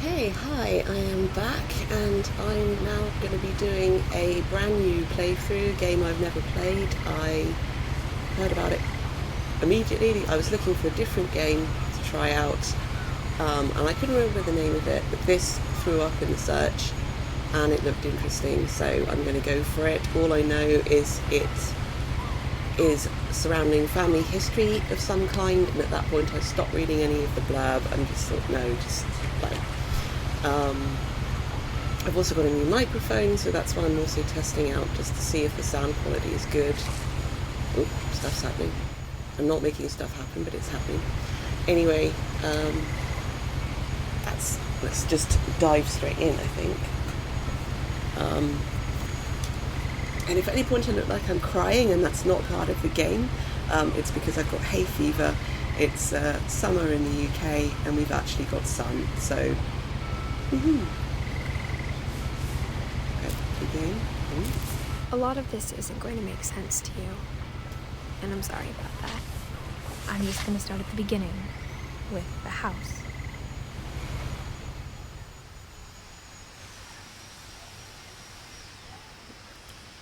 Okay, hi, I am back and I'm now going to be doing a brand new playthrough, game I've never played. I heard about it immediately. I was looking for a different game to try out, and I couldn't remember the name of it, but this threw up in the search and it looked interesting, so I'm going to go for it. All I know is it is surrounding family history of some kind, and at that point I stopped reading any of the blurb and just thought, no, just like I've also got a new microphone, so that's what I'm also testing out, just to see if the sound quality is good. Oh, stuff's happening. I'm not making stuff happen, but it's happening. Anyway, let's just dive straight in, I think. And if at any point I look like I'm crying and that's not part of the game, it's because I've got hay fever. It's summer in the UK and we've actually got sun, so woohoo. Okay, begin. A lot of this isn't going to make sense to you, and I'm sorry about that. I'm just going to start at the beginning, with the house.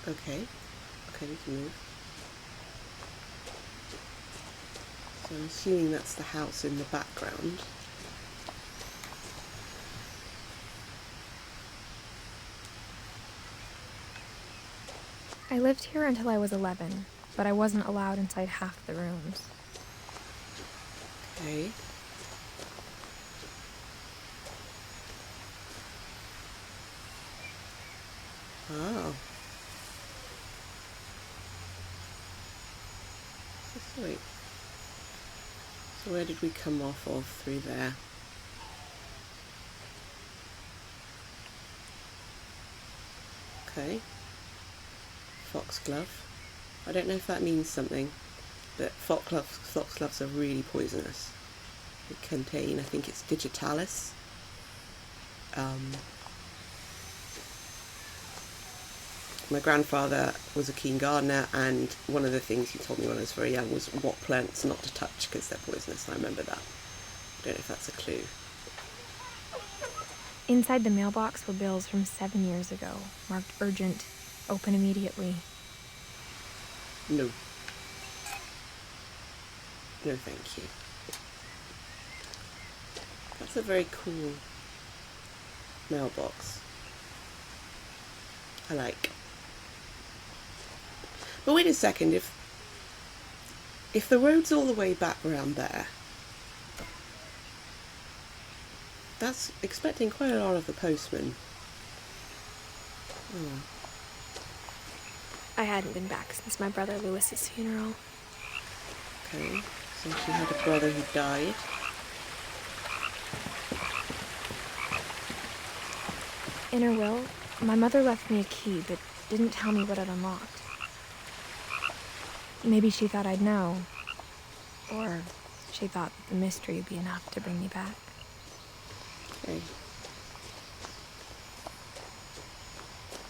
Okay, we can move. So I'm assuming that's the house in the background. I lived here until I was 11, but I wasn't allowed inside half the rooms. Okay. Oh. Wait. So where did we come off of through there? Okay. Foxglove. I don't know if that means something, but foxgloves are really poisonous. They contain, I think it's digitalis. My grandfather was a keen gardener, and one of the things he told me when I was very young was what plants not to touch because they're poisonous. I remember that. I don't know if that's a clue. Inside the mailbox were bills from 7 years ago, marked urgent, open immediately. No. No, thank you. That's a very cool mailbox. I like. But wait a second, if the road's all the way back around there, that's expecting quite a lot of the postman. Oh. I hadn't been back since my brother Lewis's funeral. Okay, so she had a brother who died. In her will, my mother left me a key, but didn't tell me what it unlocked. Maybe she thought I'd know, or she thought that the mystery would be enough to bring me back. Okay.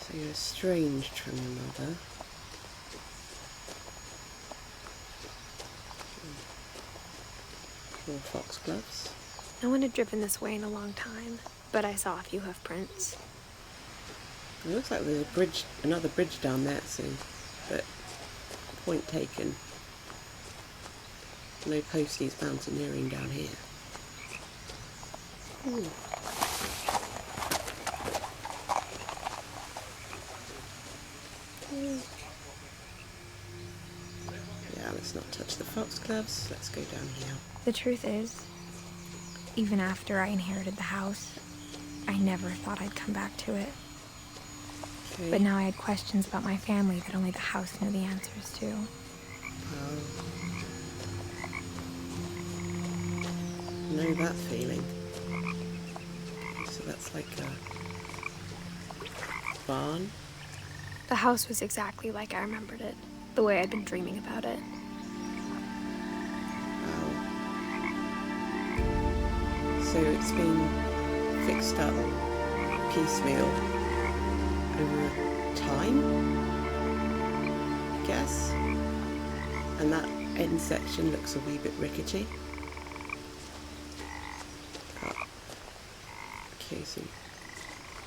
So you're estranged from your mother. More foxgloves. No one had driven this way in a long time, but I saw a few hoof prints. It looks like there's a bridge, another bridge down there soon, but point taken. No posties mountaineering down here. Ooh. Yeah, let's not touch the foxgloves. Let's go down here. The truth is, even after I inherited the house, I never thought I'd come back to it. Okay. But now I had questions about my family that only the house knew the answers to. Know that feeling. So that's like a barn. The house was exactly like I remembered it, the way I'd been dreaming about it. Wow. So it's been fixed up piecemeal over time, I guess. And that end section looks a wee bit rickety. casing.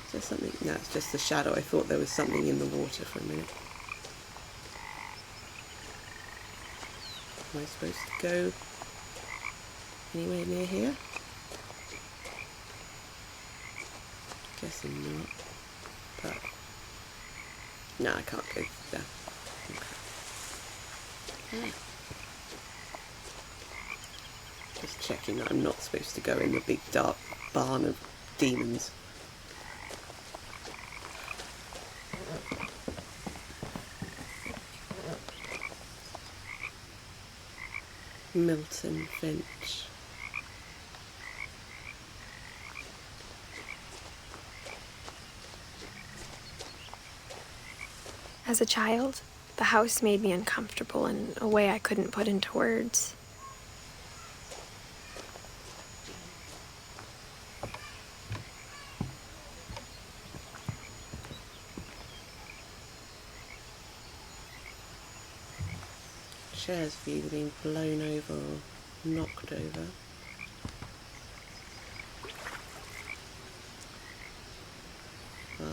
Is there something? No, it's just the shadow. I thought there was something in the water for a minute. Am I supposed to go anywhere near here? Guessing not. But no, I can't go there. Okay. Just checking that I'm not supposed to go in the big dark barn of demons. Milton Finch. As a child, the house made me uncomfortable in a way I couldn't put into words. Chairs for either being blown over or knocked over. Wow.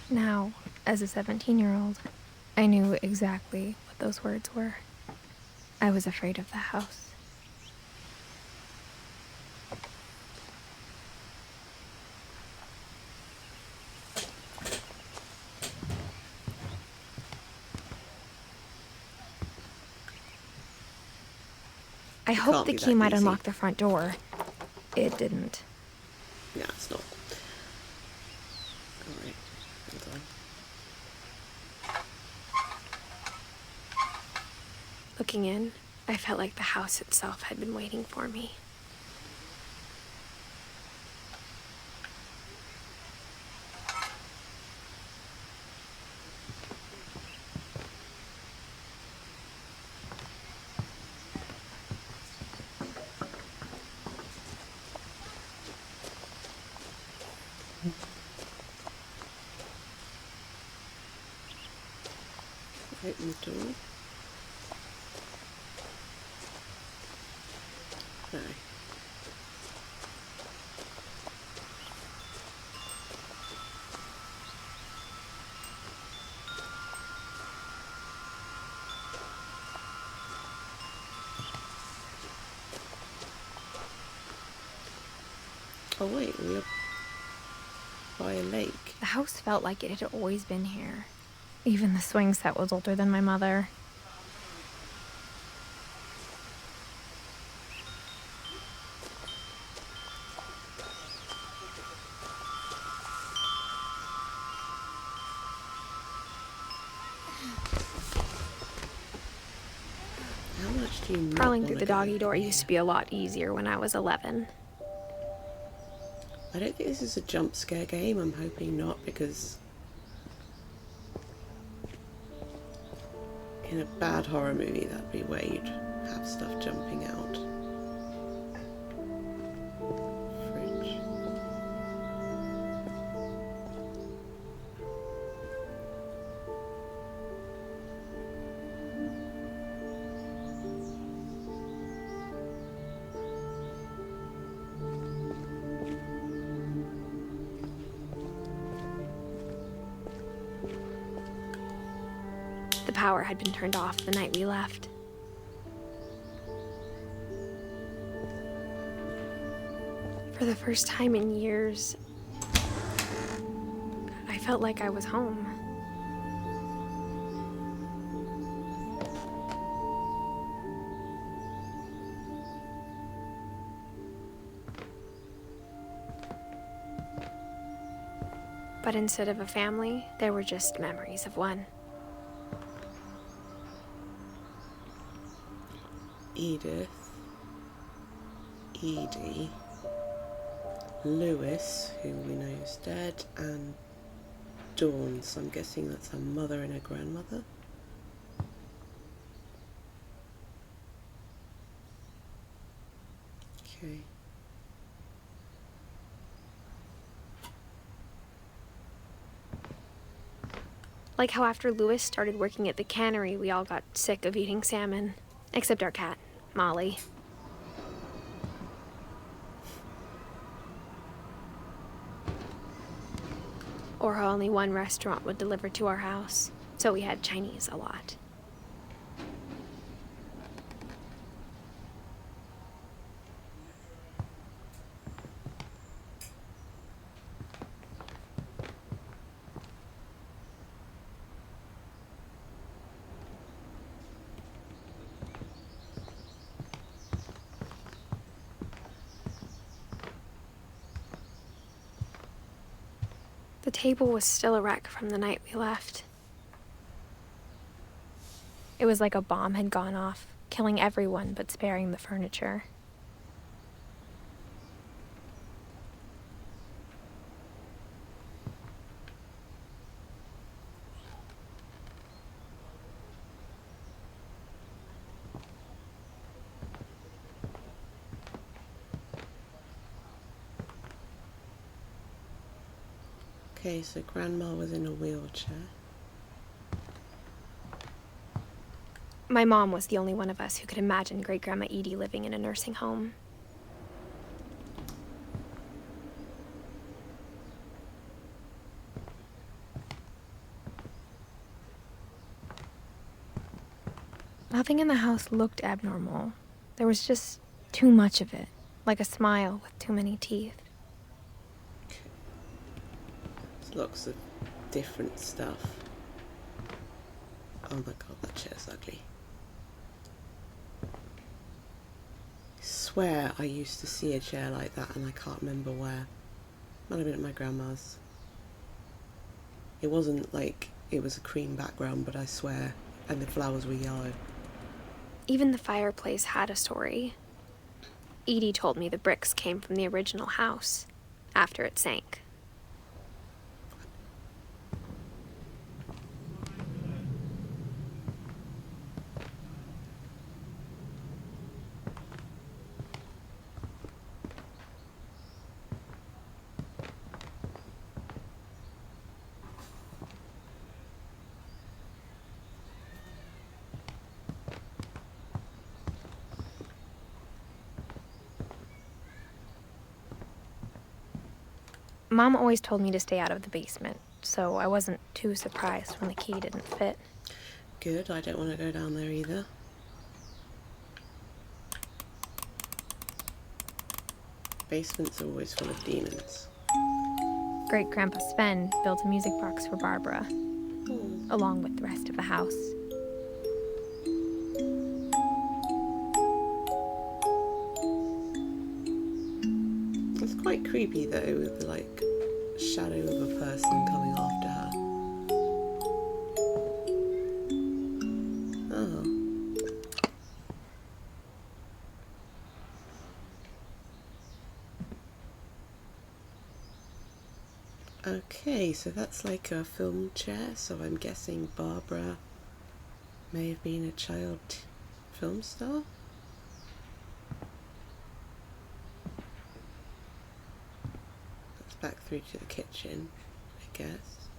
Now, as a 17-year-old, I knew exactly what those words were. I was afraid of the house. I hoped the key might unlock the front door. It didn't. Yeah, it's not. Alright, hold on. Looking in, I felt like the house itself had been waiting for me. Open the door. No. Oh wait, we're by a lake. The house felt like it had always been here. Even the swing set was older than my mother. How much do you Crawling through the doggy door used to be a lot easier when I was 11. I don't think this is a jump scare game. I'm hoping not, because in a bad horror movie that'd be where you'd have stuff jumping out. Fridge. The power had been turned off the night we left. For the first time in years, I felt like I was home. But instead of a family, there were just memories of one. Edith, Edie, Lewis, who we know is dead, and Dawn, so I'm guessing that's her mother and her grandmother. Okay. Like how after Lewis started working at the cannery, we all got sick of eating salmon. Except our cat, Molly. or how only one restaurant would deliver to our house, so we had Chinese a lot. The table was still a wreck from the night we left. It was like a bomb had gone off, killing everyone but sparing the furniture. Okay, so Grandma was in a wheelchair. My mom was the only one of us who could imagine Great-Grandma Edie living in a nursing home. Nothing in the house looked abnormal. There was just too much of it, like a smile with too many teeth. There's lots of different stuff. Oh my god, that chair's ugly. I swear I used to see a chair like that and I can't remember where. Might have been at my grandma's. It wasn't like it was a cream background, but I swear, and the flowers were yellow. Even the fireplace had a story. Edie told me the bricks came from the original house, after it sank. Mom always told me to stay out of the basement, so I wasn't too surprised when the key didn't fit. Good, I don't want to go down there either. Basements are always full of demons. Great-Grandpa Sven built a music box for Barbara, along with the rest of the house. It's quite creepy though, with the like shadow of a person coming after her. Oh. Okay, so that's like a film chair, so I'm guessing Barbara may have been a child film star? That's back through to the kitchen, I guess.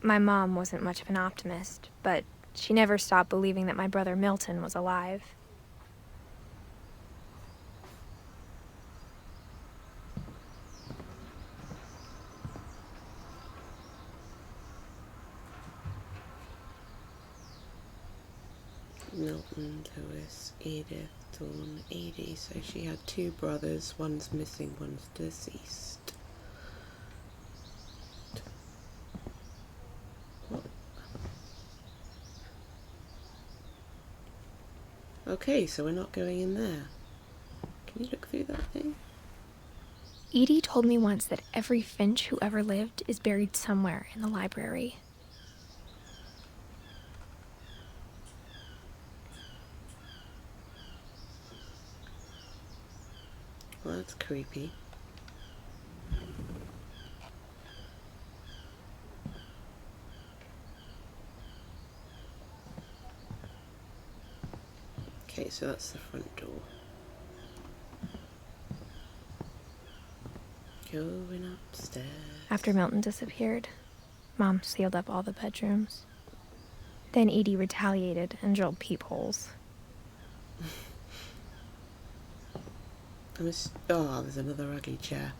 My mom wasn't much of an optimist, but she never stopped believing that my brother Milton was alive. Milton, Lewis, Edith, Dawn, Edie. So she had two brothers, one's missing, one's deceased. What? Okay, so we're not going in there. Can you look through that thing? Edie told me once that every Finch who ever lived is buried somewhere in the library. Well, that's creepy. Okay, so that's the front door. Going upstairs. After Milton disappeared, Mom sealed up all the bedrooms. Then Edie retaliated and drilled peepholes. Oh, there's another ugly chair.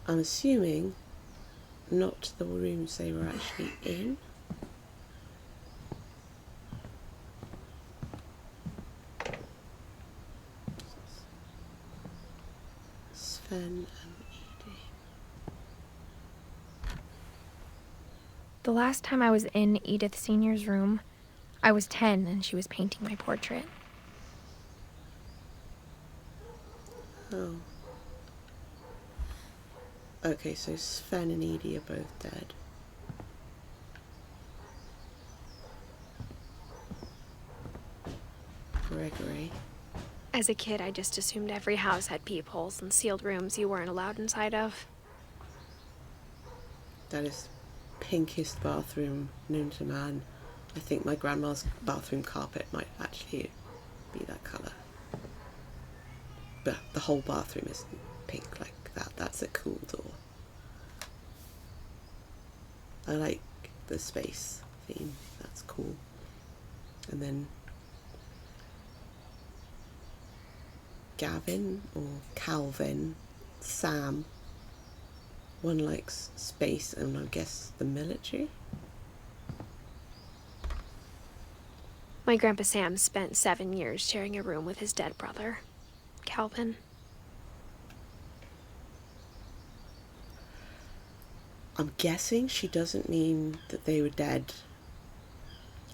I'm assuming not the rooms they were actually in. Sven and Edie. The last time I was in Edith Sr.'s room, I was 10 and she was painting my portrait. Oh. Okay, so Sven and Edie are both dead. Gregory. As a kid, I just assumed every house had peepholes and sealed rooms you weren't allowed inside of. That is pinkest bathroom known to man. I think my grandma's bathroom carpet might actually be that colour. But the whole bathroom isn't pink like that. That's a cool door. I like the space theme. That's cool. And then Gavin or Calvin, Sam. One likes space and I guess the military. My Grandpa Sam spent 7 years sharing a room with his dead brother, Calvin. I'm guessing she doesn't mean that they were dead,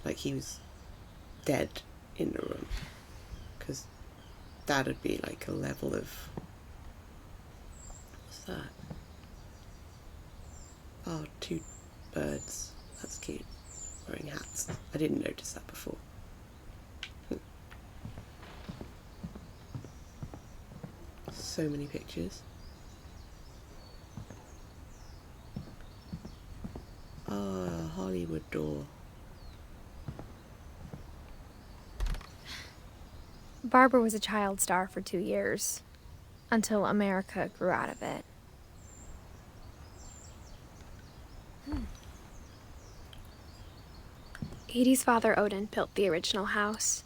like he was dead in the room, because that would be like a level of, what's that? Oh, 2 birds. That's cute. Wearing hats. I didn't notice that before. So many pictures. Ah, Hollywood door. Barbara was a child star for 2 years, until America grew out of it. Edie's father, Odin, built the original house.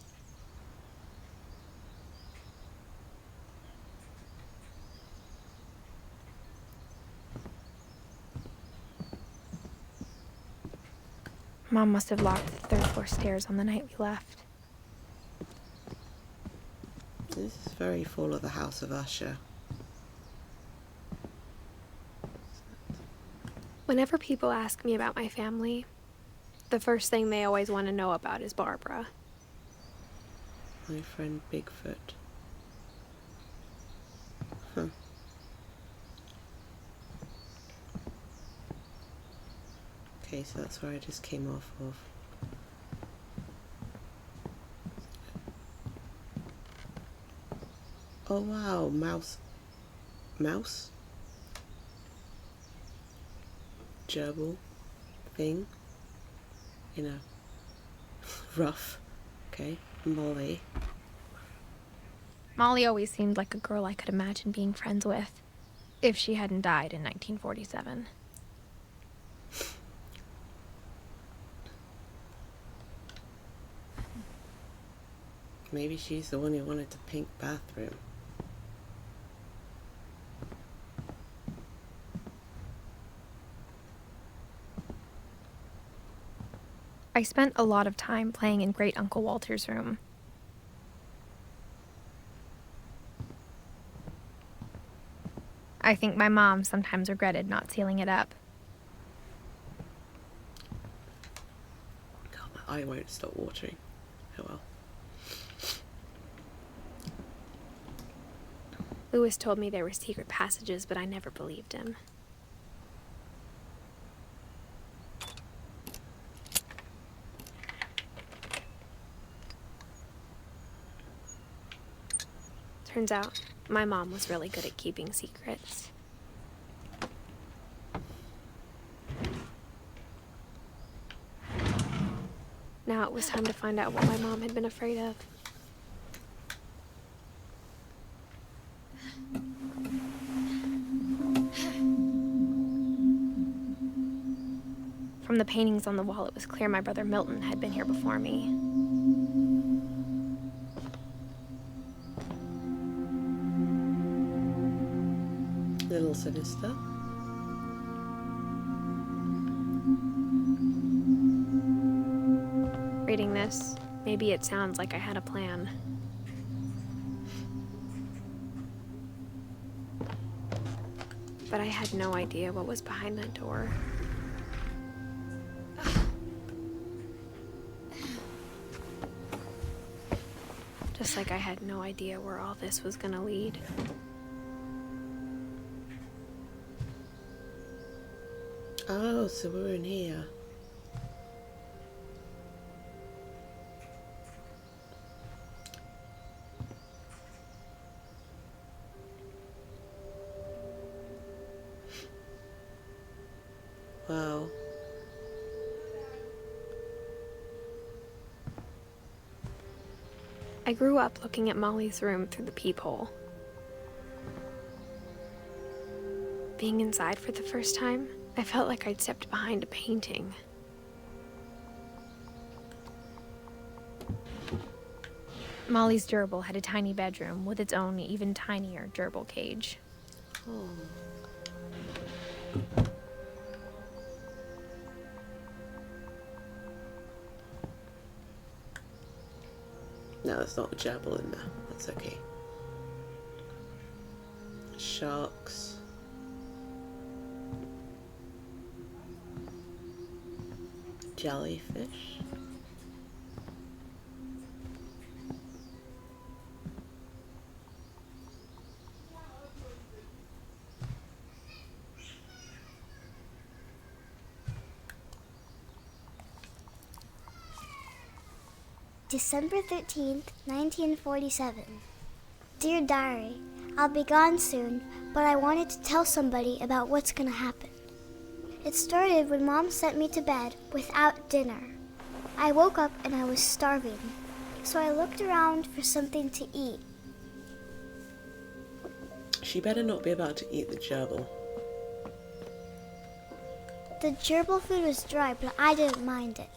Mom must have locked the 3rd floor stairs on the night we left. This is very full of the House of Usher. Whenever people ask me about my family, the first thing they always want to know about is Barbara. My friend Bigfoot. Huh. Okay, so that's where I just came off of. Oh wow, mouse. Gerbil thing. You know, rough. Okay, Molly. Molly always seemed like a girl I could imagine being friends with, if she hadn't died in 1947. Maybe she's the one who wanted the pink bathroom. I spent a lot of time playing in Great Uncle Walter's room. I think my mom sometimes regretted not sealing it up. God, my eye won't stop watering. Oh well. Lewis told me there were secret passages, but I never believed him. Turns out, my mom was really good at keeping secrets. Now it was time to find out what my mom had been afraid of. From the paintings on the wall, it was clear my brother Milton had been here before me. Little sinister. Reading this, maybe it sounds like I had a plan. But I had no idea what was behind that door. Just like I had no idea where all this was gonna lead. Oh, so we're in here. Wow. I grew up looking at Molly's room through the peephole. Being inside for the first time, I felt like I'd stepped behind a painting. Molly's gerbil had a tiny bedroom with its own even tinier gerbil cage. Oh. No, there's not a gerbil in there. That's okay. Sharks. Jellyfish. December 13th, 1947. Dear Diary, I'll be gone soon, but I wanted to tell somebody about what's gonna happen. It started when Mom sent me to bed without dinner. I woke up and I was starving, so I looked around for something to eat. She better not be about to eat the gerbil. The gerbil food was dry, but I didn't mind it.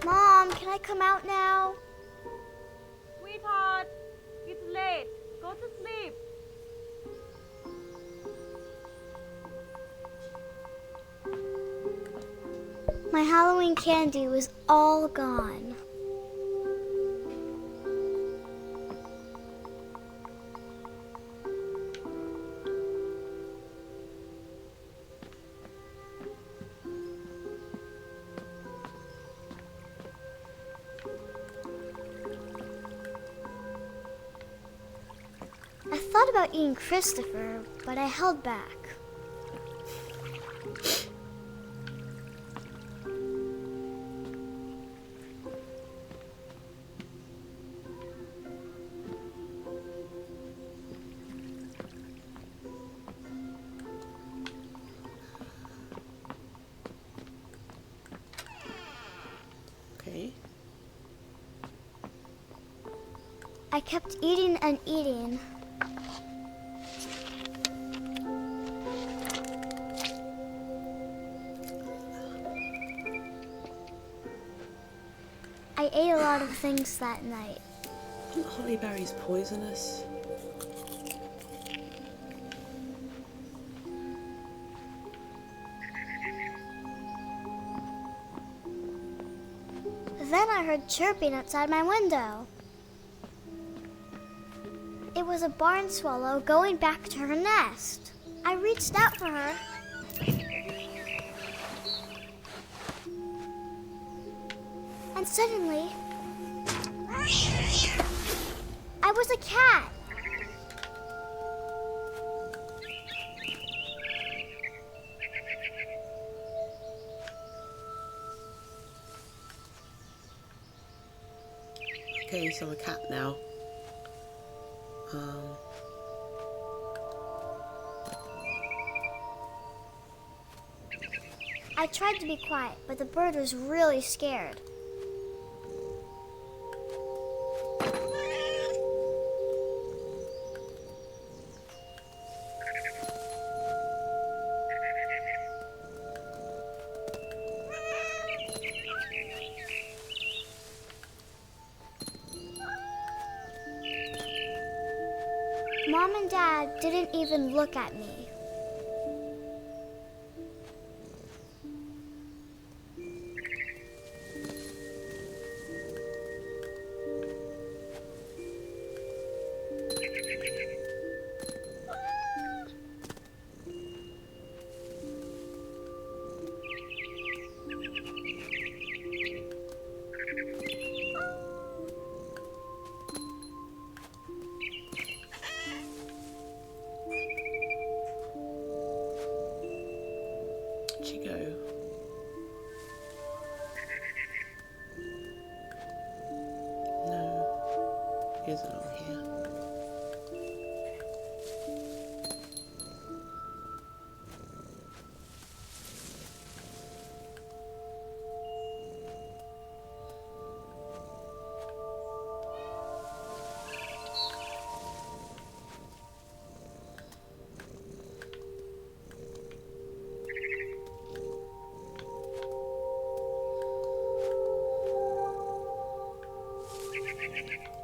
Mom, can I come out now? Sweetheart, it's late. Go to sleep. My Halloween candy was all gone. I thought about eating Christopher, but I held back. Okay. I kept eating and eating. I ate a lot of things that night. Aren't holly berries poisonous? Then I heard chirping outside my window. It was a barn swallow going back to her nest. I reached out for her. And suddenly, I was a cat. Okay, so I'm a cat now. I tried to be quiet, but the bird was really scared. Mom and Dad didn't even look at me. Where'd she go? No, he isn't on here.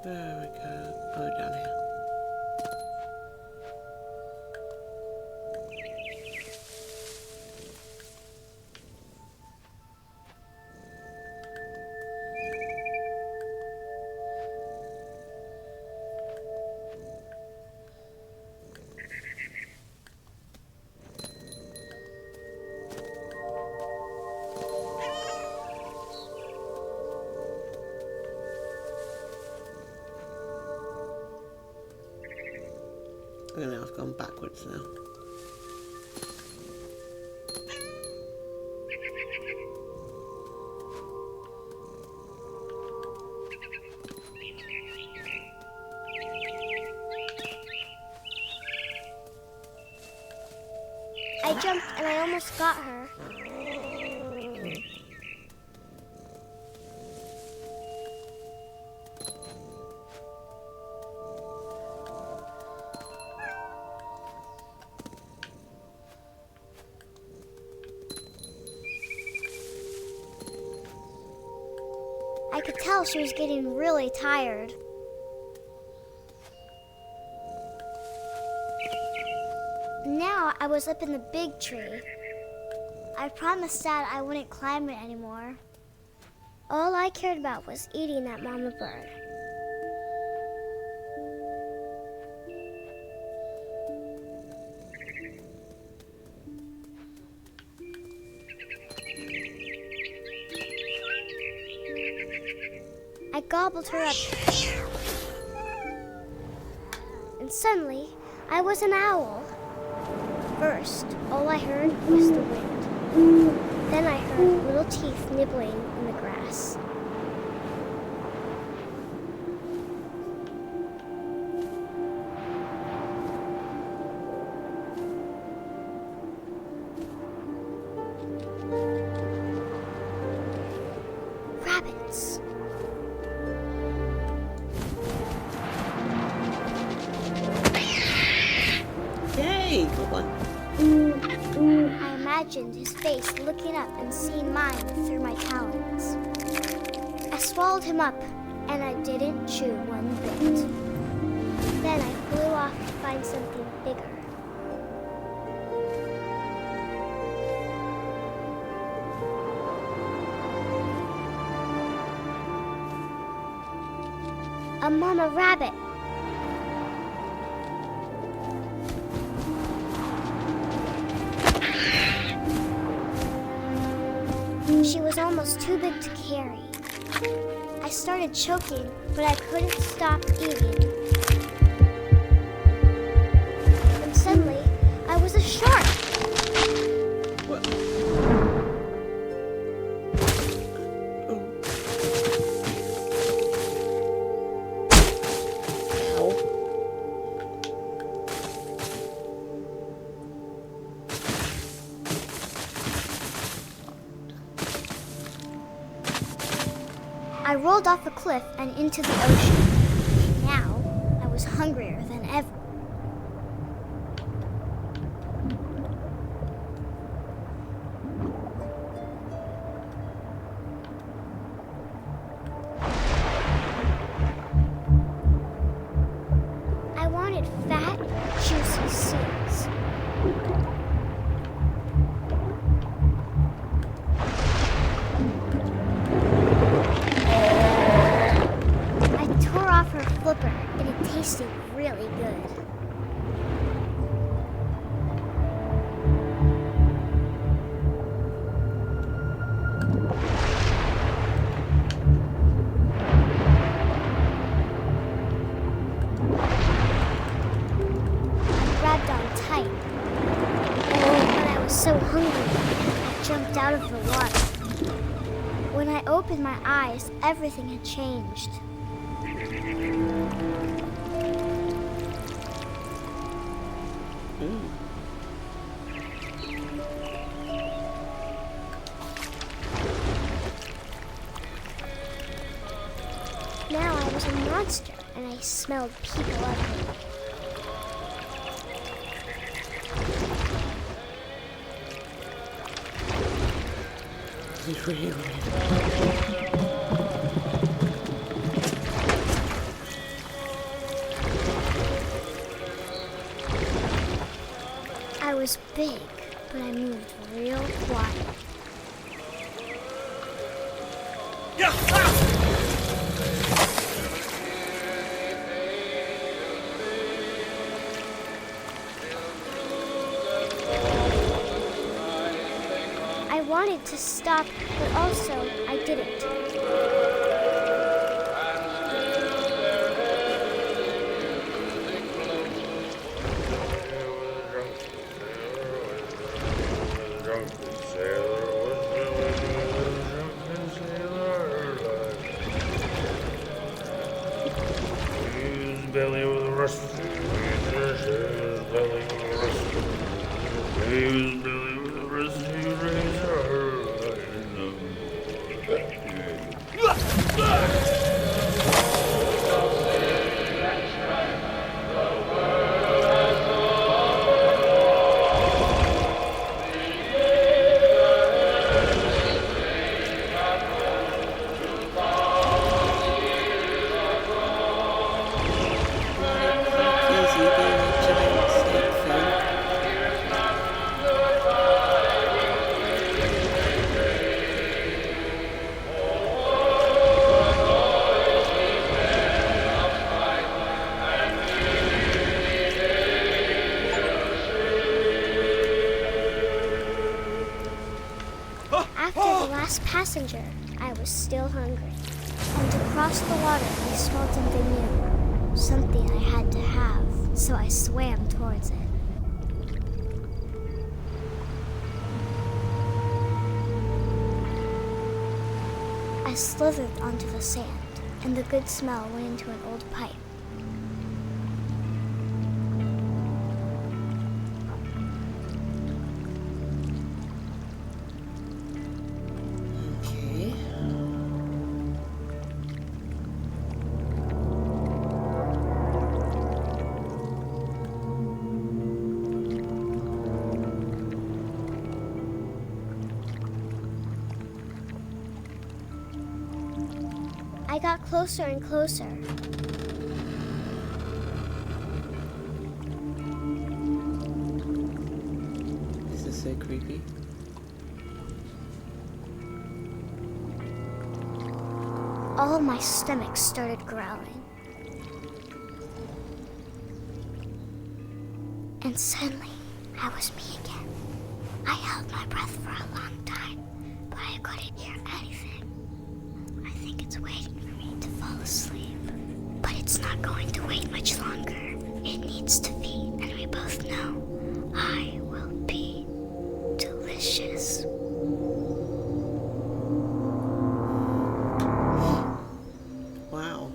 There we go. Oh, down here. I don't know, I've gone backwards now. I jumped and I almost got her. I could tell she was getting really tired. Now I was up in the big tree. I promised Dad I wouldn't climb it anymore. All I cared about was eating that mama bird. I gobbled her up. And suddenly, I was an owl. First, all I heard was the wind. Then I heard little teeth nibbling in the grass. Rabbits. Yay! Good one. I imagined his face looking up and seeing mine through my talons. I swallowed him up, and I didn't chew one bit. Then I flew off to find something bigger. A mama rabbit. She was almost too big to carry. I started choking, but I couldn't stop eating. And suddenly, I was a shark. What? Oh. Ow. I rolled off a cliff and into the ocean. Now, I was hungrier than ever. I wanted fat, seeds. I tore off her flipper, and it tasted really good. So hungry, I jumped out of the water. When I opened my eyes, everything had changed. Now I was a monster, and I smelled people everywhere. Really? I was big, but I moved real quiet. I wanted to stop, but also I didn't. Belly with a rust. Belly with a rust. Belly with a rusty razor. Passenger, I was still hungry. And to cross the water, I smelled something new. Something I had to have, so I swam towards it. I slithered onto the sand, and the good smell went into an old pipe. I got closer and closer. This is so creepy. All my stomach started growling. And suddenly, I was me again. I held my breath for a long time, but I couldn't hear anything. I think it's waiting for me to fall asleep. But it's not going to wait much longer. It needs to feed, and we both know I will be delicious. Wow.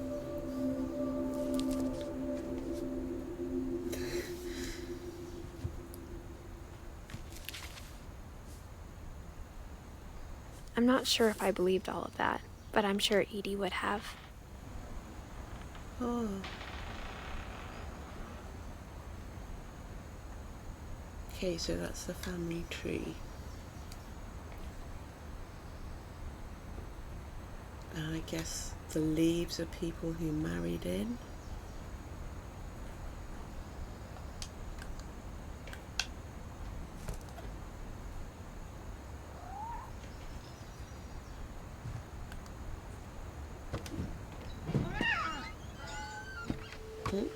I'm not sure if I believed all of that, but I'm sure Edie would have. Oh. Okay, so that's the family tree. And I guess the leaves are people who married in. Okay,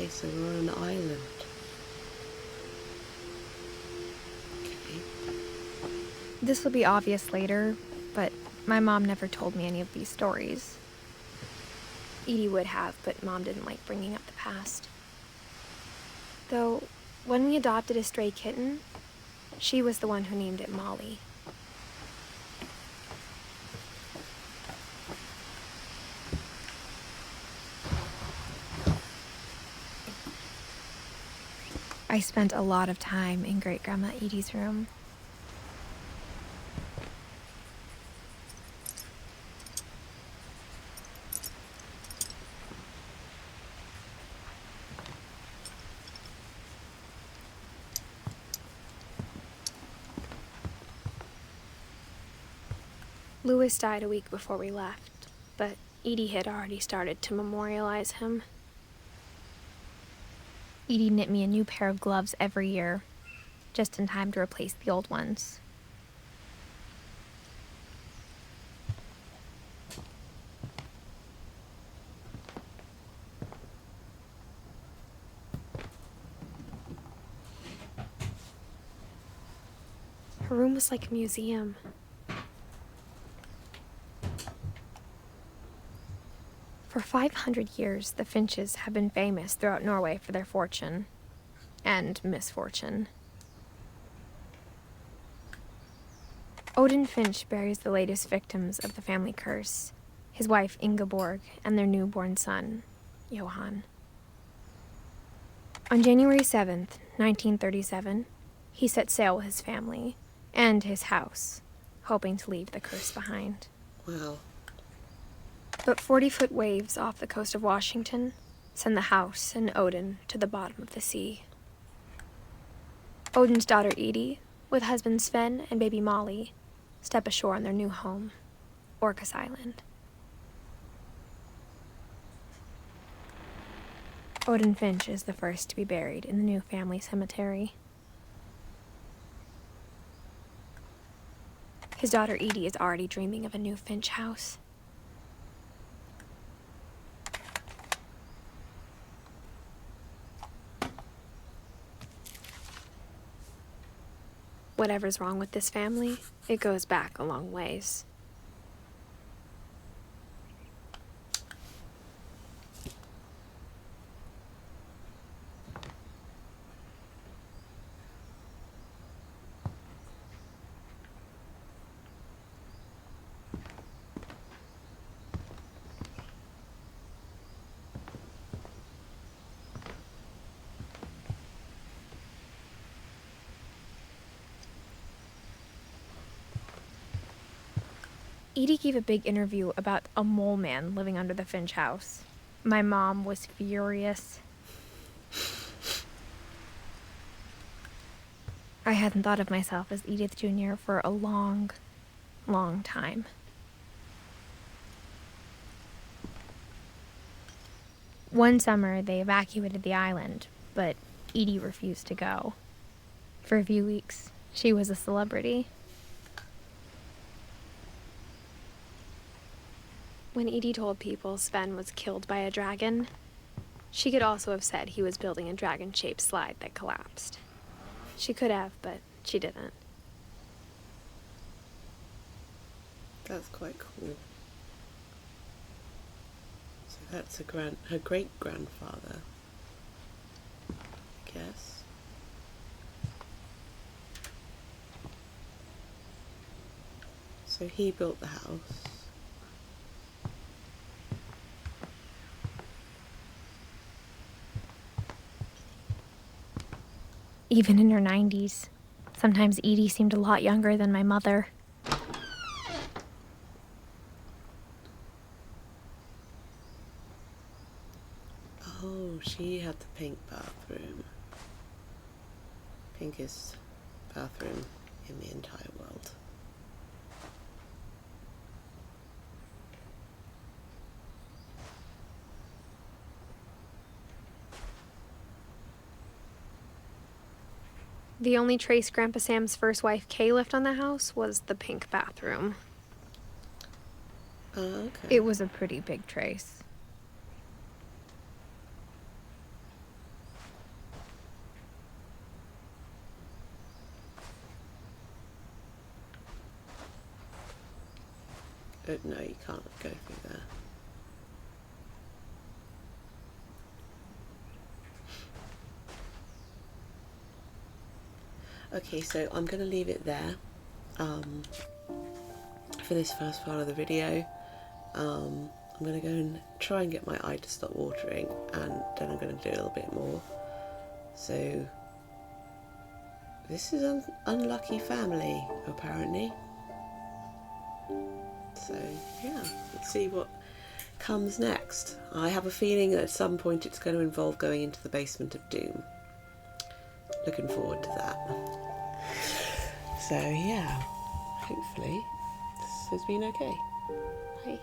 so we're on an island. Okay. This will be obvious later, but my mom never told me any of these stories. Edie would have, but Mom didn't like bringing up the past. Though, when we adopted a stray kitten, she was the one who named it Molly. I spent a lot of time in Great-Grandma Edie's room. Louis died a week before we left, but Edie had already started to memorialize him. Edie knit me a new pair of gloves every year, just in time to replace the old ones. Her room was like a museum. For 500 years, the Finches have been famous throughout Norway for their fortune and misfortune. Odin Finch buries the latest victims of the family curse, his wife Ingeborg and their newborn son, Johan. On January 7th, 1937, he set sail with his family and his house, hoping to leave the curse behind. Wow. But 40-foot waves off the coast of Washington send the house and Odin to the bottom of the sea. Odin's daughter Edie, with husband Sven and baby Molly, step ashore on their new home, Orcas Island. Odin Finch is the first to be buried in the new family cemetery. His daughter Edie is already dreaming of a new Finch house. Whatever's wrong with this family, it goes back a long ways. Edie gave a big interview about a mole man living under the Finch house. My mom was furious. I hadn't thought of myself as Edith Jr. for a long, long time. One summer, they evacuated the island, but Edie refused to go. For a few weeks, she was a celebrity. When Edie told people Sven was killed by a dragon, she could also have said he was building a dragon-shaped slide that collapsed. She could have, but she didn't. That's quite cool. So that's her great-grandfather, I guess. So he built the house. Even in her 90s, sometimes Edie seemed a lot younger than my mother. Oh, she had the pink bathroom. Pinkest bathroom in the entire world. The only trace Grandpa Sam's first wife, Kay, left on the house was the pink bathroom. Okay. It was a pretty big trace. No, you can't go through there. Okay, so I'm going to leave it there for this first part of the video. I'm going to go and try and get my eye to stop watering, and then I'm going to do a little bit more. So this is an unlucky family, apparently. So yeah, let's see what comes next. I have a feeling that at some point it's going to involve going into the basement of doom. Looking forward to that. So yeah, hopefully this has been okay. Bye.